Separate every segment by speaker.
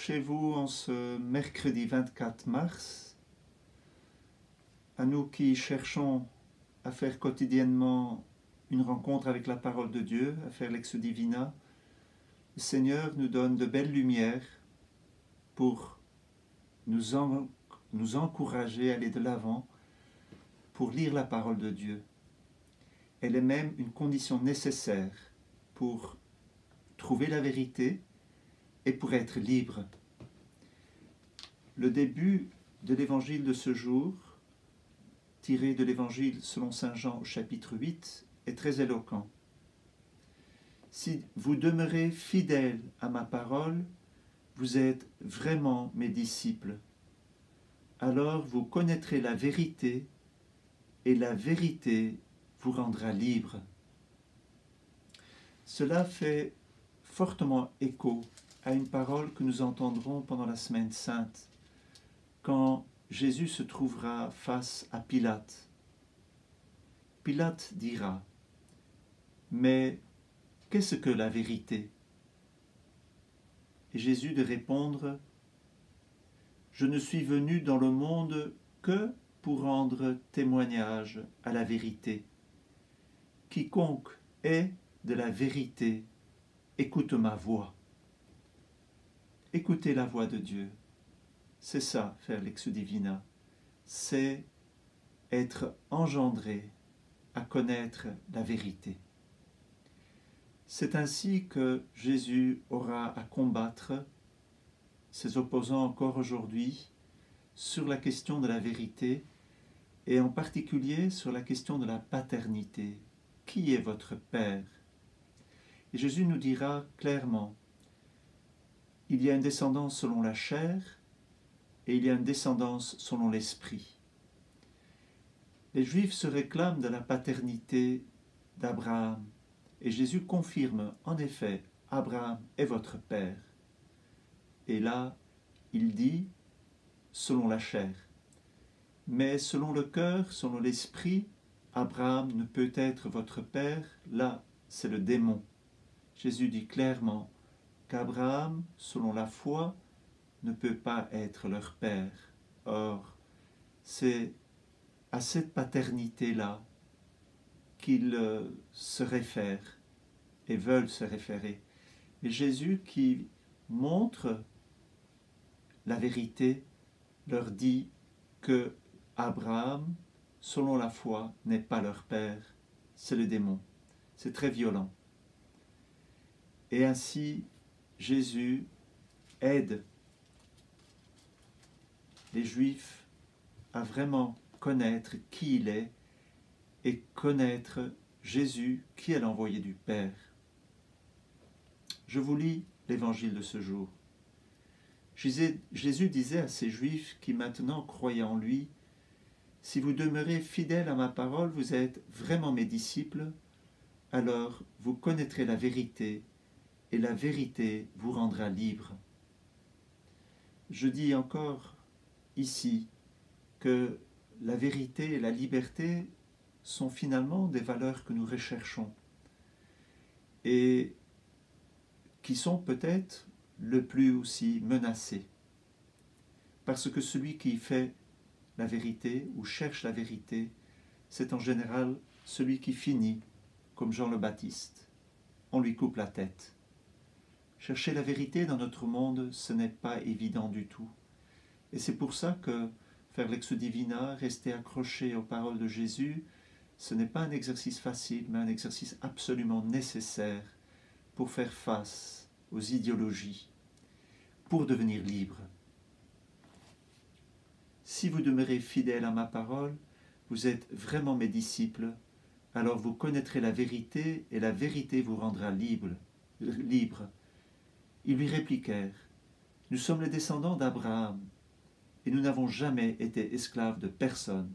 Speaker 1: chez vous en ce mercredi 24 mars. À nous qui cherchons à faire quotidiennement une rencontre avec la parole de Dieu, à faire l'ex divina, le Seigneur nous donne de belles lumières pour nous encourager à aller de l'avant, pour lire la parole de Dieu. Elle est même une condition nécessaire pour trouver la vérité et pour être libre. Le début de l'évangile de ce jour, tiré de l'évangile selon saint Jean au chapitre 8, est très éloquent. Si vous demeurez fidèles à ma parole, vous êtes vraiment mes disciples. Alors vous connaîtrez la vérité et la vérité vous rendra libre. Cela fait fortement écho à une parole que nous entendrons pendant la Semaine Sainte, quand Jésus se trouvera face à Pilate. Pilate dira, « Mais qu'est-ce que la vérité ?» Et Jésus de répondre, « Je ne suis venu dans le monde que pour rendre témoignage à la vérité. Quiconque est de la vérité, écoute ma voix. » Écoutez la voix de Dieu. C'est ça, faire l'ex divina. C'est être engendré à connaître la vérité. C'est ainsi que Jésus aura à combattre ses opposants encore aujourd'hui sur la question de la vérité et en particulier sur la question de la paternité. Qui est votre Père? Et Jésus nous dira clairement, il y a une descendance selon la chair et il y a une descendance selon l'esprit. Les Juifs se réclament de la paternité d'Abraham et Jésus confirme en effet, Abraham est votre Père. Et là, il dit, selon la chair. Mais selon le cœur, selon l'esprit, Abraham ne peut être votre Père, là c'est le démon. Jésus dit clairement qu'Abraham, selon la foi, ne peut pas être leur Père. Or, c'est à cette paternité-là qu'ils se réfèrent et veulent se référer. Et Jésus qui montre la vérité leur dit que Abraham, selon la foi, n'est pas leur père, c'est le démon. C'est très violent. Et ainsi, Jésus aide les Juifs à vraiment connaître qui il est et connaître Jésus qui est l'envoyé du Père. Je vous lis l'évangile de ce jour. Jésus disait à ces Juifs qui maintenant croyaient en lui, « Si vous demeurez fidèles à ma parole, vous êtes vraiment mes disciples, alors vous connaîtrez la vérité, et la vérité vous rendra libre. » Je dis encore ici que la vérité et la liberté sont finalement des valeurs que nous recherchons et qui sont peut-être le plus aussi menacé. Parce que celui qui fait la vérité ou cherche la vérité, c'est en général celui qui finit comme Jean le Baptiste. On lui coupe la tête. Chercher la vérité dans notre monde, ce n'est pas évident du tout. Et c'est pour ça que faire l'ex divina, rester accroché aux paroles de Jésus, ce n'est pas un exercice facile, mais un exercice absolument nécessaire pour faire face aux idéologies, pour devenir libre. Si vous demeurez fidèles à ma parole, vous êtes vraiment mes disciples, alors vous connaîtrez la vérité et la vérité vous rendra libre. Ils lui répliquèrent, « Nous sommes les descendants d'Abraham et nous n'avons jamais été esclaves de personne.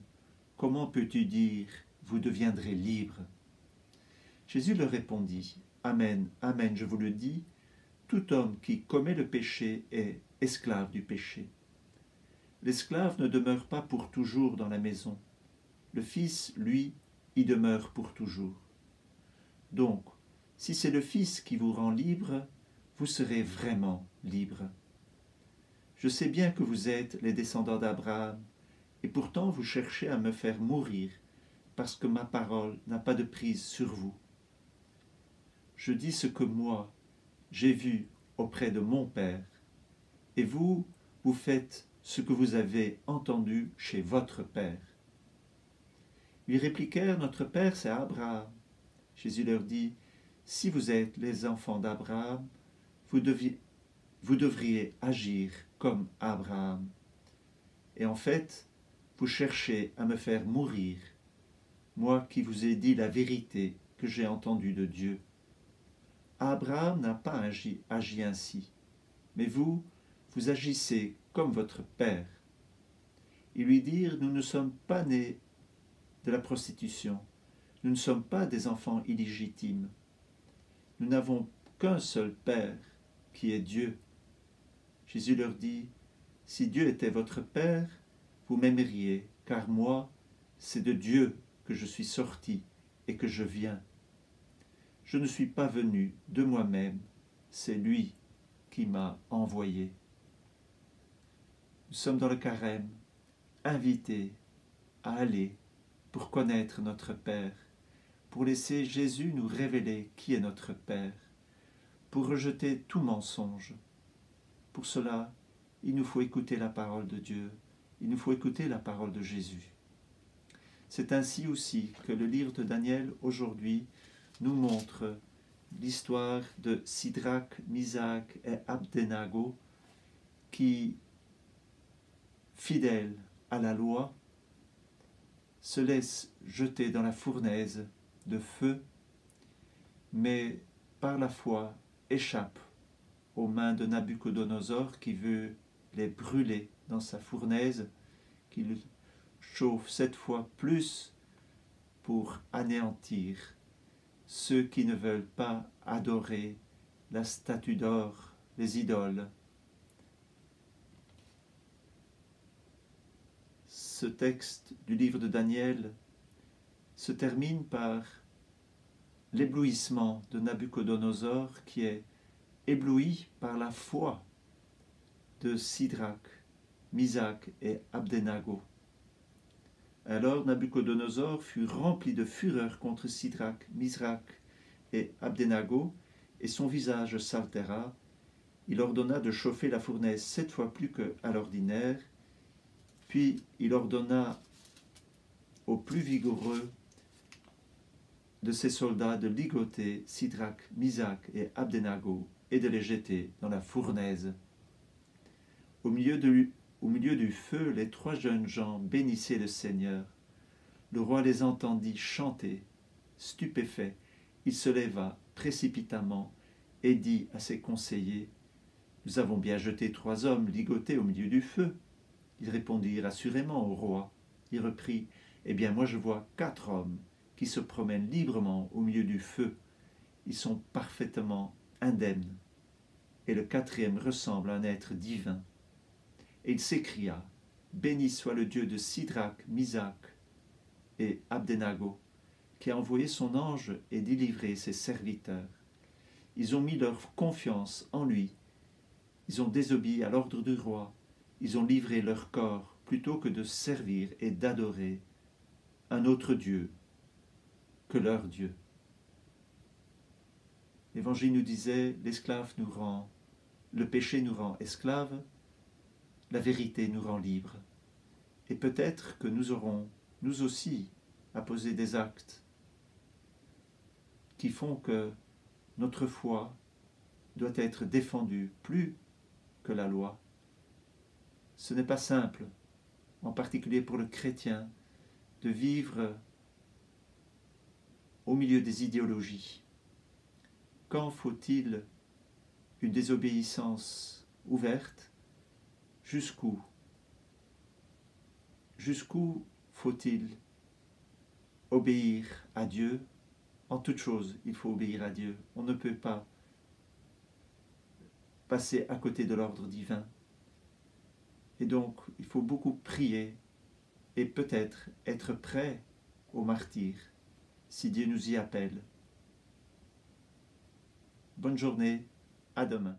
Speaker 1: Comment peux-tu dire, vous deviendrez libres ?» Jésus leur répondit, « Amen, amen, je vous le dis, tout homme qui commet le péché est esclave du péché. L'esclave ne demeure pas pour toujours dans la maison. Le Fils, lui, y demeure pour toujours. Donc, si c'est le Fils qui vous rend libre, vous serez vraiment libre. Je sais bien que vous êtes les descendants d'Abraham, et pourtant vous cherchez à me faire mourir, parce que ma parole n'a pas de prise sur vous. Je dis ce que moi, j'ai vu auprès de mon Père, et vous, vous faites ce que vous avez entendu chez votre Père. Ils répliquèrent, notre Père, c'est Abraham. Jésus leur dit, si vous êtes les enfants d'Abraham, vous devriez agir comme Abraham. Et en fait, vous cherchez à me faire mourir, moi qui vous ai dit la vérité que j'ai entendue de Dieu. Abraham n'a pas agi ainsi, mais vous agissez comme votre père. Ils lui dirent, nous ne sommes pas nés de la prostitution, nous ne sommes pas des enfants illégitimes. Nous n'avons qu'un seul Père, qui est Dieu. Jésus leur dit, si Dieu était votre Père, vous m'aimeriez, car moi, c'est de Dieu que je suis sorti et que je viens. Je ne suis pas venu de moi-même, c'est lui qui m'a envoyé. Nous sommes dans le carême, invités à aller pour connaître notre Père, pour laisser Jésus nous révéler qui est notre Père, pour rejeter tout mensonge. Pour cela, il nous faut écouter la parole de Dieu, il nous faut écouter la parole de Jésus. C'est ainsi aussi que le livre de Daniel aujourd'hui nous montre l'histoire de Sidrac, Misac et Abdenago qui, fidèles à la loi, se laissent jeter dans la fournaise de feu, mais par la foi échappent aux mains de Nabuchodonosor qui veut les brûler dans sa fournaise, qui le chauffe 7 fois plus pour anéantir ceux qui ne veulent pas adorer la statue d'or, les idoles. Ce texte du livre de Daniel se termine par l'éblouissement de Nabuchodonosor qui est ébloui par la foi de Sidrac, Misac et Abdenago. Alors Nabuchodonosor fut rempli de fureur contre Sidrac, Misac et Abdenago, et son visage s'altéra. Il ordonna de chauffer la fournaise 7 fois plus qu'à l'ordinaire, puis il ordonna aux plus vigoureux de ses soldats de ligoter Sidrac, Misac et Abdenago et de les jeter dans la fournaise. Au milieu du feu, les 3 jeunes gens bénissaient le Seigneur. Le roi les entendit chanter. Stupéfait, il se leva précipitamment et dit à ses conseillers, « Nous avons bien jeté 3 hommes ligotés au milieu du feu. » Ils répondirent assurément au roi. Il reprit, « Eh bien, moi je vois 4 hommes qui se promènent librement au milieu du feu. Ils sont parfaitement indemnes. Et le 4e ressemble à un être divin. » Et il s'écria, « Béni soit le Dieu de Sidrac, Misac et Abdenago, qui a envoyé son ange et délivré ses serviteurs. Ils ont mis leur confiance en lui. Ils ont désobéi à l'ordre du roi. Ils ont livré leur corps plutôt que de servir et d'adorer un autre Dieu que leur Dieu. » L'Évangile nous disait, le péché nous rend esclaves, la vérité nous rend libres. Et peut-être que nous aurons, nous aussi, à poser des actes qui font que notre foi doit être défendue plus que la loi. Ce n'est pas simple, en particulier pour le chrétien, de vivre au milieu des idéologies. Quand faut-il une désobéissance ouverte? Jusqu'où faut-il obéir à Dieu? En toute chose, il faut obéir à Dieu. On ne peut pas passer à côté de l'ordre divin. Et donc, il faut beaucoup prier et peut-être être prêt au martyre, si Dieu nous y appelle. Bonne journée, à demain.